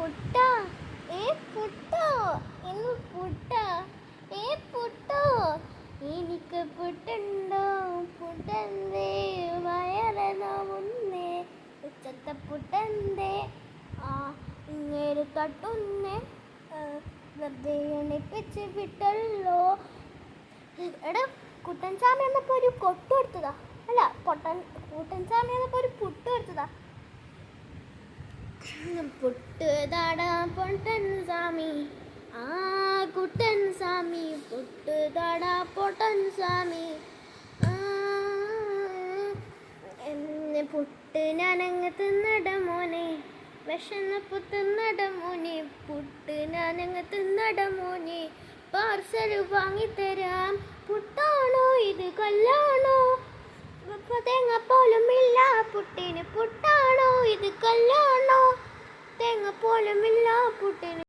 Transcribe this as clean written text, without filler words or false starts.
പുട്ടാ പുട്ടോ ഇന്ന് പുട്ടാ പുട്ടോ എനിക്ക് പുട്ടുണ്ടോ പുട്ടന്തേ വയറനാവുന്നേ ഉച്ചത്തെ പുട്ടന്തേ ഇങ്ങേര് തട്ടുന്നേ വെറുതെ എണിപ്പിച്ച് വിട്ടല്ലോ. എടാ കുട്ടൻ സ്വാമി എന്നപ്പോൾ ഒരു കൊട്ടു കൊടുത്തതാ, അല്ല കുട്ടൻ സ്വാമി എന്നപ്പോൾ ഒരു പുട്ട് കൊടുത്തതാ. പുട്ട് താടാ പൊട്ടൻ സ്വാമി, കുട്ടൻ സ്വാമി പുട്ട് താടാ പൊട്ടൻ സ്വാമി. പുട്ട് ഞാനങ്ങ് തിന്നട മോനെ, വിശന്നപ്പു തിന്നട മോനെ, പുട്ട് ഞാനങ്ങ് തിന്നട മോനെ, പാർസൽ വാങ്ങിത്തരാം. പുട്ടാണോ ഇത് കല്ലാണോ, തേങ്ങ പോലും ഇല്ല പുട്ടിന്. പുട്ടാണോ ഇത് കല്ലാണോ, തേങ്ങ പോലും ഇല്ല പുട്ടിന്.